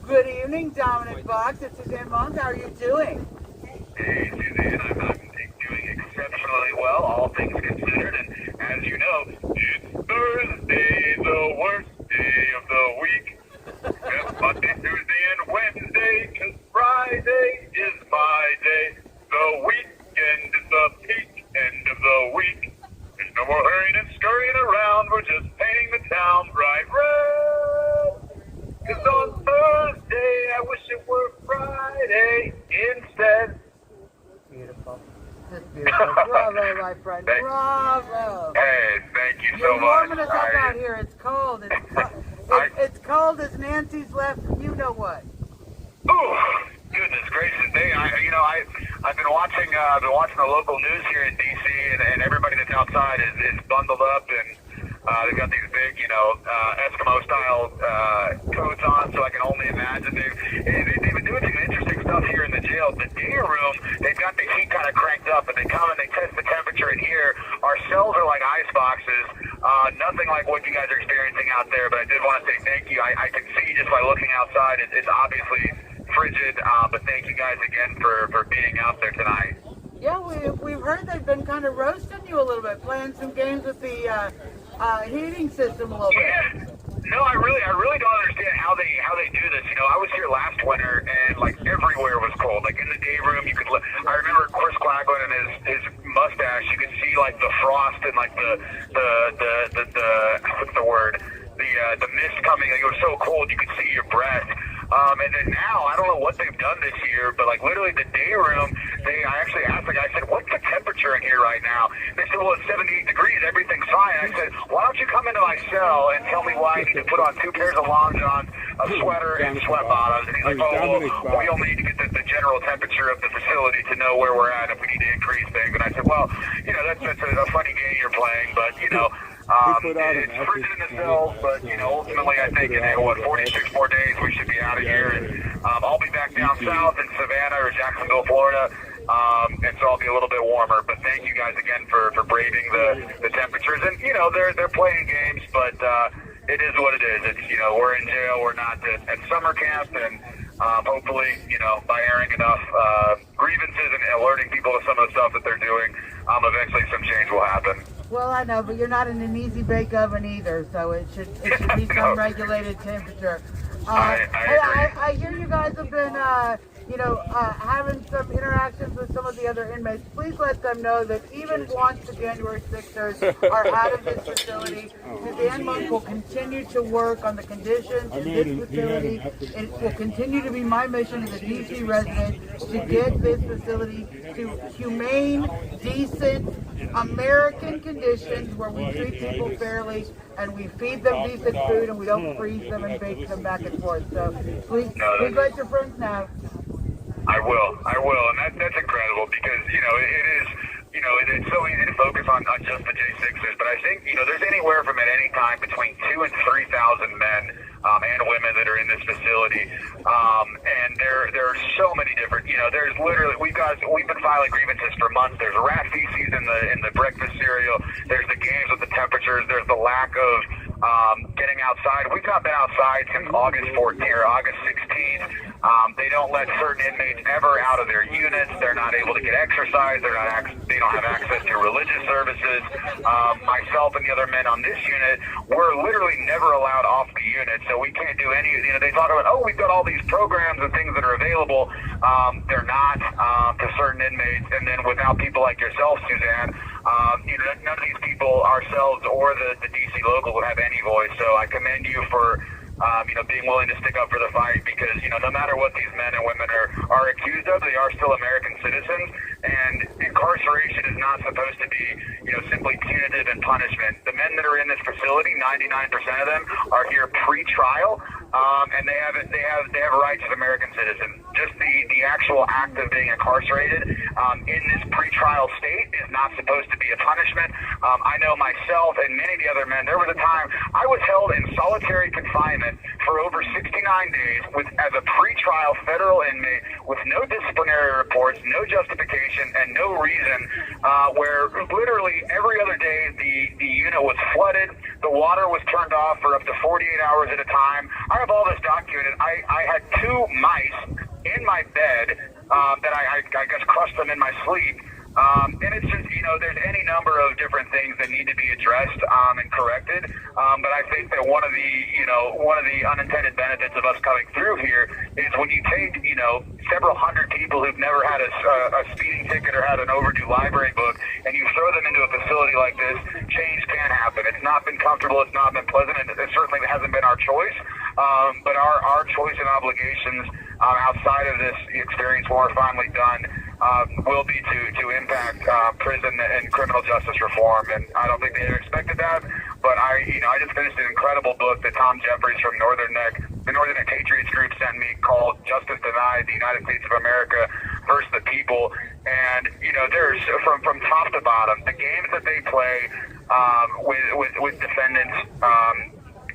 Good evening, Dominic Box. It's Suzanne Monk. How are you doing? Hey, Suzanne, I'm doing exceptionally well, all things considered. And as you know, it's Thursday, the worst day of the week. It's Monday, Tuesday, and Wednesday, 'cause Friday is my day. The weekend is the peak end of the week. There's no more hurrying and scurrying around. We're just painting the town bright red. 'Cause on Thursday, I wish it were Friday instead. Beautiful. Just beautiful. Bravo, my friend. Bravo. Hey, thank you so You're much. warming us up out here. It's cold. It's cold as Nancy's left. You know what? Oh, goodness gracious! I've been watching the local news here in DC, and everybody that's outside is bundled up, and they've got these big, Eskimo-style coats on. So I can only imagine they've been doing some interesting stuff here in the jail. The day room, they've got the heat kind of cranked up, and they come and they test the temperature in here. Our cells are like ice boxes. Nothing like what you guys are experiencing out there, but I did want to say thank you. I can see just by looking outside, it's obviously frigid, but thank you guys again for being out there tonight. Yeah, we've heard they've been kind of roasting you a little bit, playing some games with the heating system a little bit. Yeah. No, I really don't understand how they do this. I was here last winter, and like everywhere was cold. Like in the day room, you could. I remember Chris Claglen and his mustache. You could see like the frost and like the what's the word? The mist coming. Like, it was so cold you could see your breath. And then now, I don't know what they've done this year, but like literally the day room, I actually asked the guy, I said, what's the temperature in here right now? They said, well, it's 78 degrees, everything's fine. And I said, why don't you come into my cell and tell me why I need to put on 2 pairs of longs on, a sweater, and sweat bottoms? And he's like, we'll need to get the general temperature of the facility to know where we're at if we need to increase things. And I said, well, that's a funny game you're playing, but, it's frigid in the cells, but, ultimately I think in, 46 more days we should be out of here. And I'll be back down south in Savannah or Jacksonville, Florida, and so I'll be a little bit warmer. But thank you guys again for braving the temperatures. And, they're playing games, but it is what it is. It's, we're in jail, we're not at summer camp, and hopefully, by airing enough grievances and alerting people to some of the stuff that they're doing, eventually some change will happen. Well, I know, but you're not in an easy bake oven either, so it should be some regulated temperature. I hear you guys have been, having some interactions with some of the other inmates. Please let them know that even once the January 6ers are out of this facility, Suzanne Monk will continue to work on the conditions in this facility. It will continue to be my mission as a DC resident to get this facility to humane, decent, American conditions where we treat people fairly and we feed them decent food and we don't freeze them and bake them back and forth. So please let your friends know. I will, and that's incredible because, it is, it's so easy to focus on just the J6ers, but I think, there's anywhere from at any time between 2,000 and 3,000 men and women that are in this facility, and there are so many different, there's literally, we've been filing grievances for months. There's rat feces in the breakfast cereal, there's the games with the temperatures, there's the lack of getting outside. We've not been outside since August 14th or August 16th. They don't let certain inmates ever out of their units. They're not able to get exercise. They don't have access to religious services. Myself and the other men on this unit, we're literally never allowed off the unit, so we can't do any. They talk about, we've got all these programs and things that are available. They're not to certain inmates. And then without people like yourself, Suzanne, none of these people, ourselves or the DC local, would have any voice. So I commend you for being willing to stick up for the fight because, no matter what these men and women are accused of, they are still American citizens, and incarceration is not supposed to be, simply punitive and punishment. The men that are in this facility, 99% of them are here pre-trial, and they have rights as American citizens. just the actual act of being incarcerated in this pretrial state is not supposed to be a punishment. I know myself and many of the other men, there was a time I was held in solitary confinement for over 69 days as a pretrial federal inmate with no disciplinary reports, no justification, and no reason, where literally every other day the unit was flooded, the water was turned off for up to 48 hours at a time. I have all this documented. I had 2 mice in my bed that I guess crushed them in my sleep. And it's just, there's any number of different things that need to be addressed and corrected. But I think that one of the unintended benefits of us coming through here is when you take, several hundred people who've never had a speeding ticket or had an overdue library book, and you throw them into a facility like this, change can happen. It's not been comfortable, it's not been pleasant, and it certainly hasn't been our choice. But our choice and obligations outside of this experience when we're finally done will be to impact prison and criminal justice reform. And I don't think they ever expected that. But I just finished an incredible book that Tom Jeffries from the Northern Neck Patriots Group sent me called Justice Denied, the United States of America versus the People. And, there's from top to bottom, the games that they play with defendants,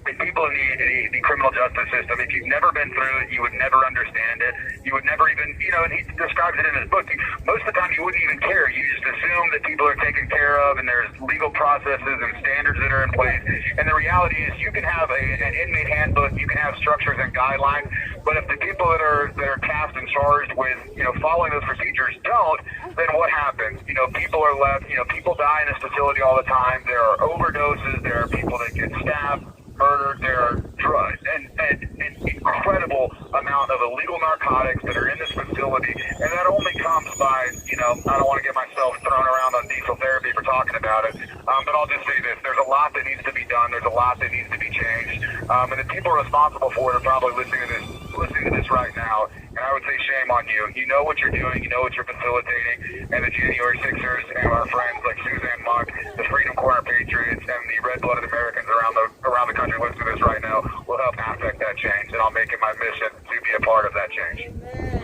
people in the criminal justice system, if you've never been through it, you would never understand it. You would never even, and he describes it in his book. Most of the time, you wouldn't even care. You just assume that people are taken care of, and there's legal processes and standards that are in place. And the reality is, you can have an inmate handbook, you can have structures and guidelines, but if the people that are tasked and charged with, following those procedures don't, then what happens? People are left. People die in this facility all the time. There are overdoses. There are people that get stabbed, murdered, there are drugs, and an incredible amount of illegal narcotics that are in this facility, and that only comes by, I don't want to get myself thrown around on diesel therapy for talking about it, but I'll just say this, there's a lot that needs to be done, there's a lot that needs to be changed, and the people responsible for it are probably listening to this right now, and I would say shame on you. You know what you're doing, you know what you're facilitating, and the January 6ers and our friends like Suzanne Muck, the Freedom Corner Patriots, and the red-blooded Americans around the country listening to this right now will help affect that change, and I'll make it my mission to be a part of that change.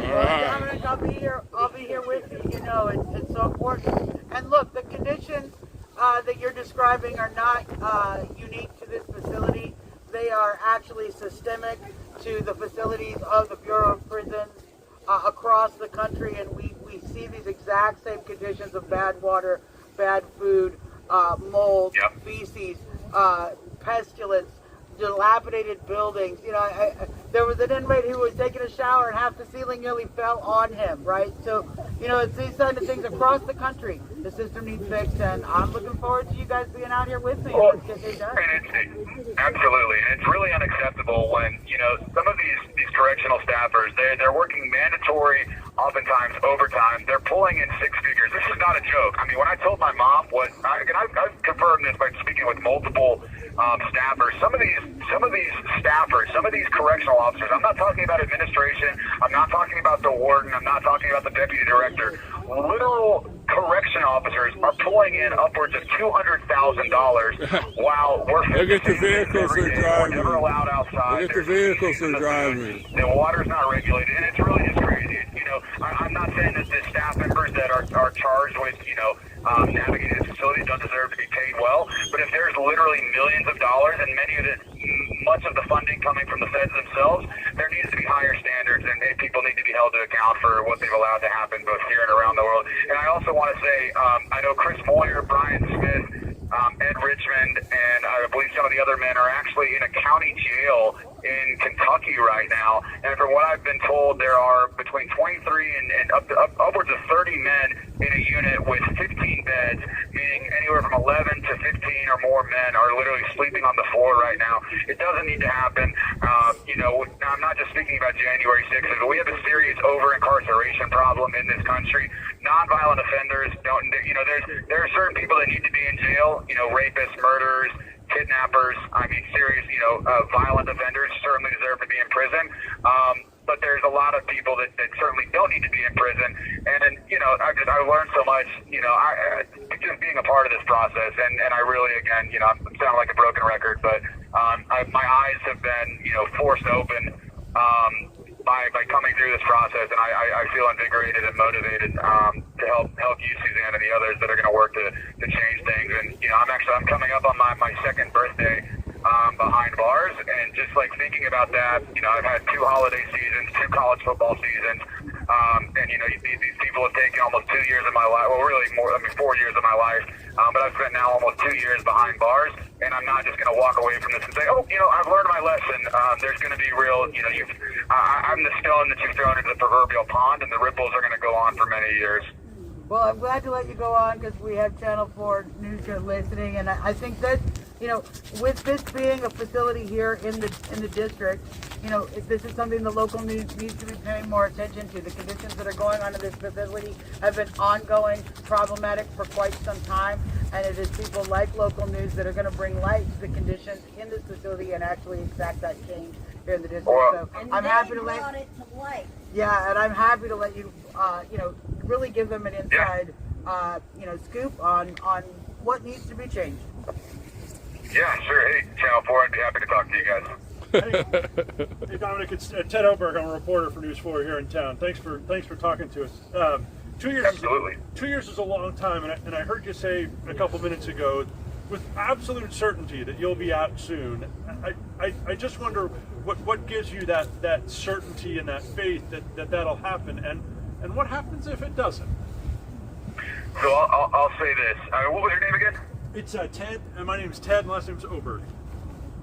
Well, Dominic, I'll be here with you. It's so important. And look, the conditions that you're describing are not unique to this facility. They are actually systemic to the facilities of the Bureau of Prisons across the country, and we see these exact same conditions of bad water, bad food, mold, feces, pestilence, dilapidated buildings. There was an inmate who was taking a shower and half the ceiling nearly fell on him, right? So, it's these kind of things across the country. The system needs fixed, and I'm looking forward to you guys being out here with me. Well, let's get it done. Absolutely, and it's really unacceptable when, some of these correctional staffers, they're working mandatory, oftentimes overtime. They're pulling in 6 figures. This is not a joke. I mean, when I told my mom I've confirmed this by speaking with multiple staffers. Some of these staffers, some of these correctional officers, I'm not talking about administration, I'm not talking about the warden, I'm not talking about the deputy director. Literal correction officers are pulling in upwards of $200,000 while we're Look at the vehicles they're driving. We're never allowed outside. Look at the vehicles they're driving. The water's not regulated, and it's really just crazy. I'm not saying that the staff members that are charged with, navigating this facility don't deserve to be paid well, but if there's literally millions of dollars and much of the funding coming from the feds themselves, there needs to be higher standards, and people need to be held to account for what they've allowed to happen both here and around the world. And I also want to say, I know Chris Moyer, Brian Smith, Ed Richmond, and I believe some of the other men are actually in a county jail in Kentucky right now. And from what I've been told, there are between 23 and upwards of 30 men in a unit with 15 beds, meaning anywhere from 11 to 15 or more men are literally sleeping on the floor right now. It doesn't need to happen. I'm not just speaking about January 6th, but we have a serious over-incarceration problem in this country. Nonviolent offenders there are certain people that need to be in jail, rapists, murderers, kidnappers, serious, violent offenders certainly deserve to be in prison. But there's a lot of people that certainly don't need to be in prison. And I learned so much, just being a part of this process. And I really, again, I sound like a broken record, but my eyes have been, forced open by coming through this process, and I feel invigorated and motivated to help you, Suzanne, and the others that are going to work to change things. And I'm coming up on my second birthday behind bars, and just like thinking about that, I've had 2 holiday seasons, 2 college football seasons, and these people have taken almost 2 years of my life. Well, really more, 4 years of my life, but I've spent now almost 2 years behind bars, and I'm not just going to walk away from this and say, oh, I've learned my lesson. There's going to be real, I'm the stone that you've thrown into the proverbial pond, and the ripples are going to go on for many years. Well, I'm glad to let you go on because we have Channel 4 News here listening, and I think that, with this being a facility here in the district, this is something the local news needs to be paying more attention to. The conditions that are going on in this facility have been ongoing, problematic for quite some time, and it is people like local news that are going to bring light to the conditions in this facility and actually exact that change here in the district. Well, so I'm happy to let it to light. Yeah, and I'm happy to let you, really give them an inside, scoop on what needs to be changed. Yeah, sure. Hey, Channel 4, I'd be happy to talk to you guys. Hey Dominic, it's Ted Oberg. I'm a reporter for News 4 here in town. Thanks for talking to us. 2 years. Absolutely. 2 years is a long time, and I heard you say a couple minutes ago, with absolute certainty, that you'll be out soon. I just wonder what gives you that certainty and that faith that'll happen, and what happens if it doesn't? So I'll say this. What was your name again? It's Ted, and my name is Ted, and last name's Oberg.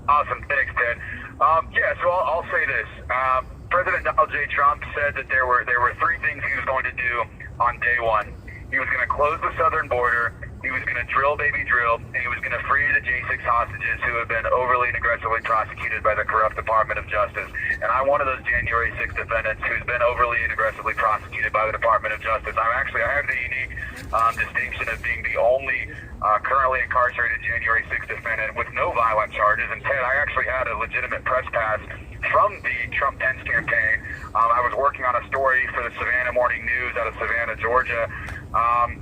Awesome. Thanks, Ted. So I'll say this. President Donald J. Trump said that there were 3 things he was going to do on day 1. He was going to close the southern border, he was going to drill baby drill, and he was going to free the J6 hostages who have been overly and aggressively prosecuted by the corrupt Department of Justice. And I'm one of those January 6 defendants who's been overly and aggressively prosecuted by the Department of Justice. I have the unique distinction of being the only currently incarcerated January 6 defendant with no violent charges. And Ted, I actually had a legitimate press pass from the Trump Pence campaign. I was working on a story for the Savannah Morning News out of Savannah, Georgia,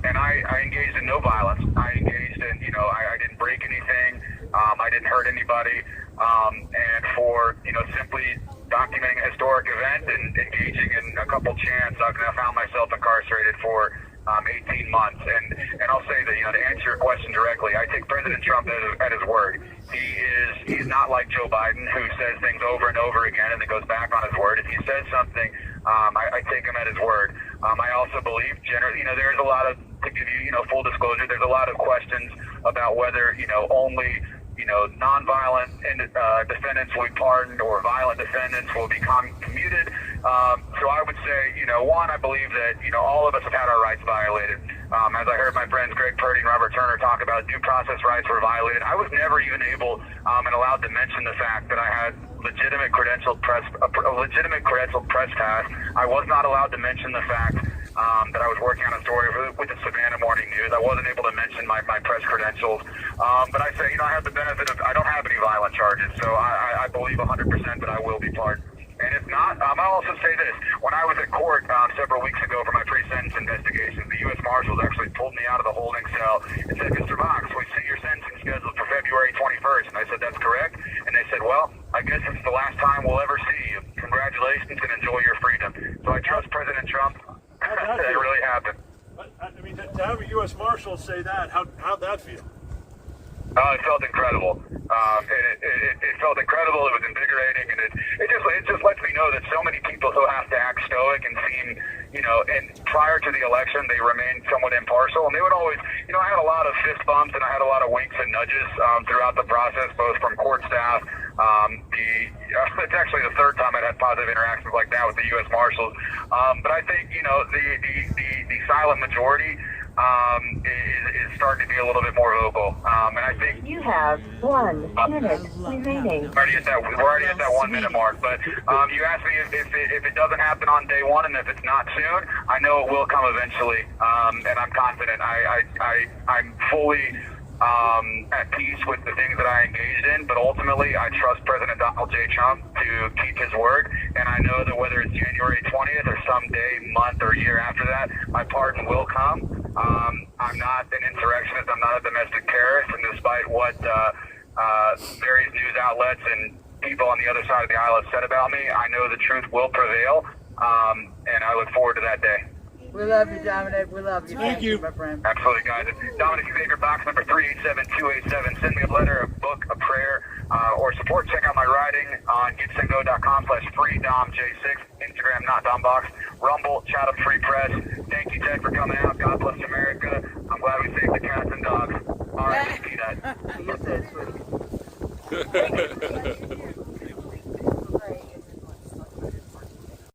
and I engaged in no violence. I engaged in, I didn't break anything. I didn't hurt anybody. And for, simply documenting a historic event and engaging in a couple chants, I've now found myself incarcerated for 18 months. And I'll say that, to answer your question directly, I take President Trump at his word. He's not like Joe Biden, who says things over and over again and then goes back on his word. If he says something, I take him at his word. I also believe, generally, there's a lot of, to give you, full disclosure, there's a lot of questions about whether, only, nonviolent defendants will be pardoned or violent defendants will be commuted. So I would say, one, I believe that, all of us have had our rights violated. As I heard my friends Greg Purdy and Robert Turner talk about, due process rights were violated. I was never even able and allowed to mention the fact that I had legitimate credentialed press pass. I was not allowed to mention the fact that I was working on a story with the Savannah Morning News. I wasn't able to mention my press credentials. But I say, I have the benefit of, I don't have any violent charges, so I believe 100% that I will be pardoned. And if not, I'll also say this. When I was at court several weeks ago for my pre-sentence investigation, the U.S. Marshals actually pulled me out of the holding cell and said, Mr. Box, we see your sentencing scheduled for February 21st. And I said, that's correct. And they said, well, I guess it's the last time we'll ever see you. Congratulations and enjoy your freedom. So I trust President Trump. That really happened. I mean, to have a U.S. Marshal say that, how'd that feel? It felt incredible. It felt incredible. It was invigorating, and it just lets me know that so many people who have to act stoic and seem, and prior to the election, they remained somewhat impartial, and they would always, I had a lot of fist bumps and I had a lot of winks and nudges throughout the process, both from court staff. It's actually the third time I've had positive interactions like that with the U.S. Marshals. But I think, the silent majority is starting to be a little bit more vocal. And I think You have 1 minute remaining. we're already at that 1 minute mark. But you asked me if it doesn't happen on day 1 and if it's not soon, I know it will come eventually. And I'm confident. I'm fully at peace with the things that I engaged in, but ultimately I trust President Donald J. Trump to keep his word, and I know that whether it's January 20th or some day, month, or year after that, my pardon will come. I'm not an insurrectionist, I'm not a domestic terrorist, and despite what various news outlets and people on the other side of the aisle have said about me, I know the truth will prevail, and I look forward to that day. We love you, Dominic. We love you. Thank you. my friend. Absolutely, guys. Dominic Xavier, box number 387287. Send me a letter, a book, a prayer, or support. Check out my writing on getsendgo.com/freedomj6. Instagram, not Dombox. Rumble, Chatham Free Press. Thank you, Ted, for coming out. God bless America. I'm glad we saved the cats and dogs. All right, Peanut. You said sweet.